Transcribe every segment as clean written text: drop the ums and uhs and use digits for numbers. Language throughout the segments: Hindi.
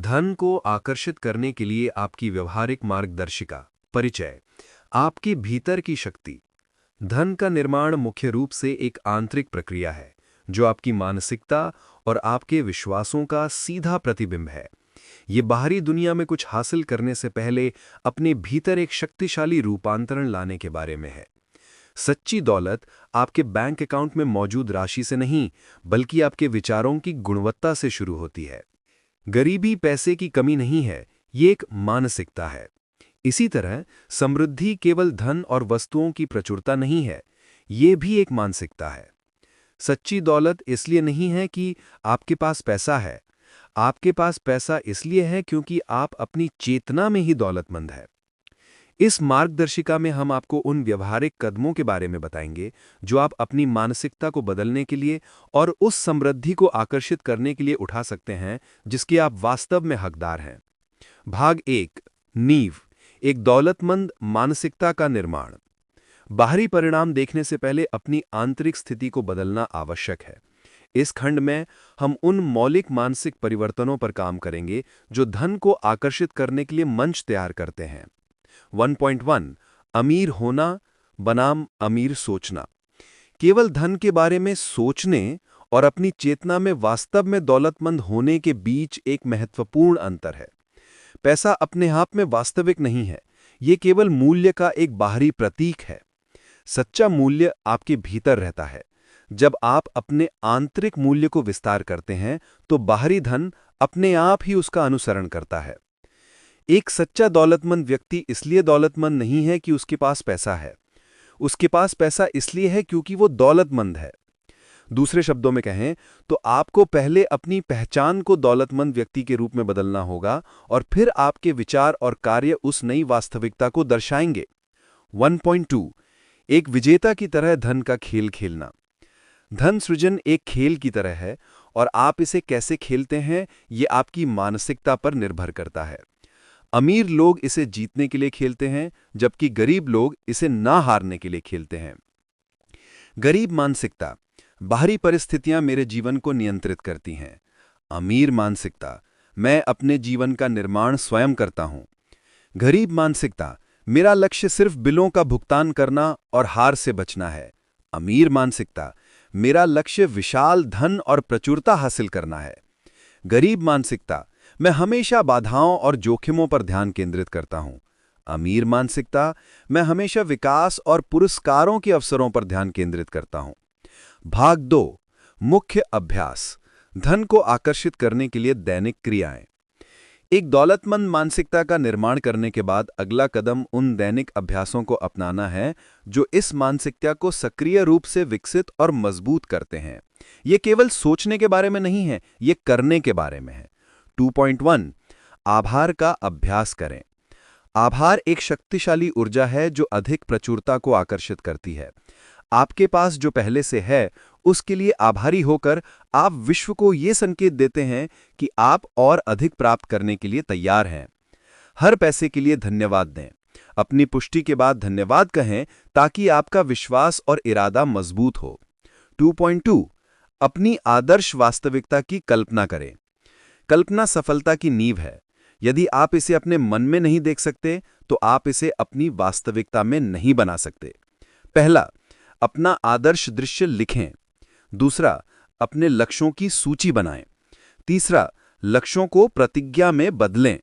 धन को आकर्षित करने के लिए आपकी व्यवहारिक मार्गदर्शिका। परिचय। आपके भीतर की शक्ति। धन का निर्माण मुख्य रूप से एक आंतरिक प्रक्रिया है जो आपकी मानसिकता और आपके विश्वासों का सीधा प्रतिबिंब है। ये बाहरी दुनिया में कुछ हासिल करने से पहले अपने भीतर एक शक्तिशाली रूपांतरण लाने के बारे में है। सच्ची दौलत आपके बैंक अकाउंट में मौजूद राशि से नहीं, बल्कि आपके विचारों की गुणवत्ता से शुरू होती है। गरीबी पैसे की कमी नहीं है, ये एक मानसिकता है। इसी तरह समृद्धि केवल धन और वस्तुओं की प्रचुरता नहीं है, ये भी एक मानसिकता है। सच्ची दौलत इसलिए नहीं है कि आपके पास पैसा है, आपके पास पैसा इसलिए है क्योंकि आप अपनी चेतना में ही दौलतमंद है। इस मार्गदर्शिका में हम आपको उन व्यवहारिक कदमों के बारे में बताएंगे जो आप अपनी मानसिकता को बदलने के लिए और उस समृद्धि को आकर्षित करने के लिए उठा सकते हैं जिसके आप वास्तव में हकदार हैं। भाग 1। नींव, एक दौलतमंद मानसिकता का निर्माण। बाहरी परिणाम देखने से पहले अपनी आंतरिक स्थिति को बदलना आवश्यक है। इस खंड में हम उन मौलिक मानसिक परिवर्तनों पर काम करेंगे जो धन को आकर्षित करने के लिए मंच तैयार करते हैं। 1.1 अमीर होना बनाम अमीर सोचना। केवल धन के बारे में सोचने और अपनी चेतना में वास्तव में दौलतमंद होने के बीच एक महत्वपूर्ण अंतर है। पैसा अपने आप में वास्तविक नहीं है, ये केवल मूल्य का एक बाहरी प्रतीक है। सच्चा मूल्य आपके भीतर रहता है। जब आप अपने आंतरिक मूल्य को विस्तार करते हैं तो बाहरी धन अपने आप ही उसका अनुसरण करता है। एक सच्चा दौलतमंद व्यक्ति इसलिए दौलतमंद नहीं है कि उसके पास पैसा है, उसके पास पैसा इसलिए है क्योंकि वो दौलतमंद है। दूसरे शब्दों में कहें तो आपको पहले अपनी पहचान को दौलतमंद व्यक्ति के रूप में बदलना होगा और फिर आपके विचार और कार्य उस नई वास्तविकता को दर्शाएंगे। 1.2 एक विजेता की तरह धन का खेल खेलना। धन सृजन एक खेल की तरह है और आप इसे कैसे खेलते हैं ये आपकी मानसिकता पर निर्भर करता है। अमीर लोग इसे जीतने के लिए खेलते हैं, जबकि गरीब लोग इसे ना हारने के लिए खेलते हैं। गरीब मानसिकता, बाहरी परिस्थितियां मेरे जीवन को नियंत्रित करती हैं। अमीर मानसिकता, मैं अपने जीवन का निर्माण स्वयं करता हूं। गरीब मानसिकता, मेरा लक्ष्य सिर्फ बिलों का भुगतान करना और हार से बचना है। अमीर मानसिकता, मेरा लक्ष्य विशाल धन और प्रचुरता हासिल करना है। गरीब मानसिकता, मैं हमेशा बाधाओं और जोखिमों पर ध्यान केंद्रित करता हूं। अमीर मानसिकता, मैं हमेशा विकास और पुरस्कारों के अवसरों पर ध्यान केंद्रित करता हूं। भाग 2 मुख्य अभ्यास, धन को आकर्षित करने के लिए दैनिक क्रियाएं। एक दौलतमंद मानसिकता का निर्माण करने के बाद अगला कदम उन दैनिक अभ्यासों को अपनाना है जो इस मानसिकता को सक्रिय रूप से विकसित और मजबूत करते हैं। ये केवल सोचने के बारे में नहीं है, ये करने के बारे में है। 2.1 आभार का अभ्यास करें। आभार एक शक्तिशाली ऊर्जा है जो अधिक प्रचुरता को आकर्षित करती है। आपके पास जो पहले से है उसके लिए आभारी होकर आप विश्व को ये संकेत देते हैं कि आप और अधिक प्राप्त करने के लिए तैयार हैं। हर पैसे के लिए धन्यवाद दें। अपनी पुष्टि के बाद धन्यवाद कहें ताकि आपका विश्वास और इरादा मजबूत हो। 2.2 अपनी आदर्श वास्तविकता की कल्पना करें। कल्पना सफलता की नींव है। यदि आप इसे अपने मन में नहीं देख सकते तो आप इसे अपनी वास्तविकता में नहीं बना सकते। पहला, अपना आदर्श दृश्य लिखें। दूसरा, अपने लक्ष्यों की सूची बनाएं। तीसरा, लक्ष्यों को प्रतिज्ञा में बदलें।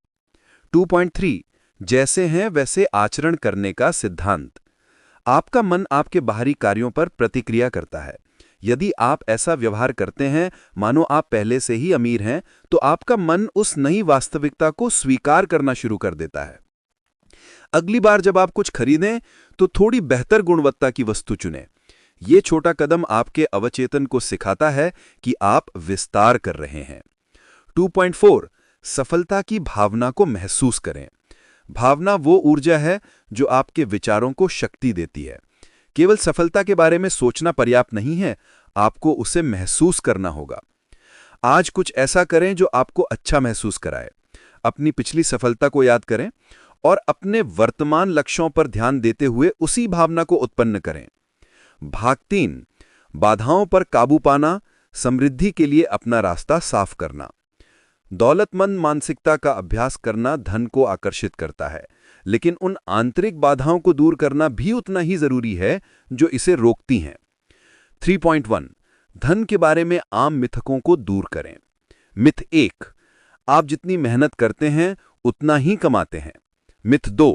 2.3 जैसे हैं वैसे आचरण करने का सिद्धांत। आपका मन आपके बाहरी कार्यों पर प्रतिक्रिया करता है। यदि आप ऐसा व्यवहार करते हैं मानो आप पहले से ही अमीर हैं, तो आपका मन उस नई वास्तविकता को स्वीकार करना शुरू कर देता है। अगली बार जब आप कुछ खरीदें तो थोड़ी बेहतर गुणवत्ता की वस्तु चुनें। यह छोटा कदम आपके अवचेतन को सिखाता है कि आप विस्तार कर रहे हैं। 2.4 सफलता की भावना को महसूस करें। भावना वो ऊर्जा है जो आपके विचारों को शक्ति देती है। केवल सफलता के बारे में सोचना पर्याप्त नहीं है, आपको उसे महसूस करना होगा। आज कुछ ऐसा करें जो आपको अच्छा महसूस कराए। अपनी पिछली सफलता को याद करें और अपने वर्तमान लक्ष्यों पर ध्यान देते हुए उसी भावना को उत्पन्न करें। भाग 3 बाधाओं पर काबू पाना, समृद्धि के लिए अपना रास्ता साफ करना। दौलतमंद मानसिकता का अभ्यास करना धन को आकर्षित करता है, लेकिन उन आंतरिक बाधाओं को दूर करना भी उतना ही जरूरी है जो इसे रोकती हैं। 3.1 धन के बारे में आम मिथकों को दूर करें। मिथ 1 आप जितनी मेहनत करते हैं उतना ही कमाते हैं। मिथ 2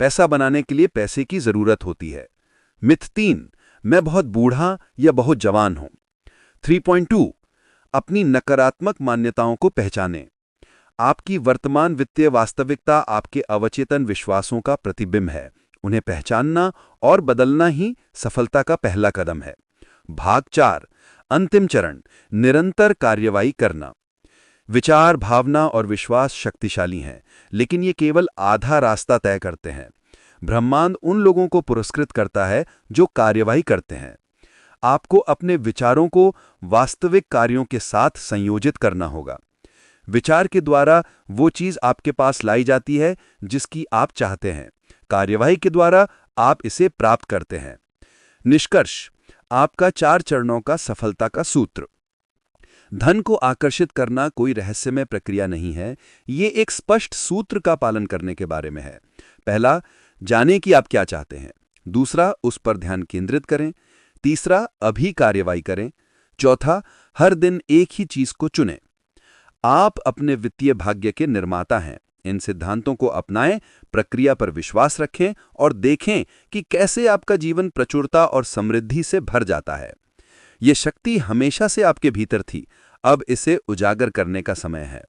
पैसा बनाने के लिए पैसे की जरूरत होती है। मिथ 3 मैं बहुत बूढ़ा या बहुत जवान हूं। 3.2 अपनी नकारात्मक मान्यताओं को पहचानें। आपकी वर्तमान वित्तीय वास्तविकता आपके अवचेतन विश्वासों का प्रतिबिंब है। उन्हें पहचानना और बदलना ही सफलता का पहला कदम है। भाग 4 अंतिम चरण निरंतर कार्यवाही करना। विचार, भावना और विश्वास शक्तिशाली हैं, लेकिन ये केवल आधा रास्ता तय करते हैं। ब्रह्मांड उन लोगों को पुरस्कृत करता है जो कार्यवाही करते हैं। आपको अपने विचारों को वास्तविक कार्यों के साथ संयोजित करना होगा। विचार के द्वारा वो चीज आपके पास लाई जाती है जिसकी आप चाहते हैं। कार्यवाही के द्वारा आप इसे प्राप्त करते हैं। निष्कर्ष आपका 4 चरणों का सफलता का सूत्र। धन को आकर्षित करना कोई रहस्यमय प्रक्रिया नहीं है, ये एक स्पष्ट सूत्र का पालन करने के बारे में है। पहला, जानें कि आप क्या चाहते हैं। दूसरा, उस पर ध्यान केंद्रित करें। तीसरा, अभी कार्यवाही करें। चौथा, हर दिन एक ही चीज को चुनें। आप अपने वित्तीय भाग्य के निर्माता हैं। इन सिद्धांतों को अपनाएं, प्रक्रिया पर विश्वास रखें और देखें कि कैसे आपका जीवन प्रचुरता और समृद्धि से भर जाता है। ये शक्ति हमेशा से आपके भीतर थी, अब इसे उजागर करने का समय है।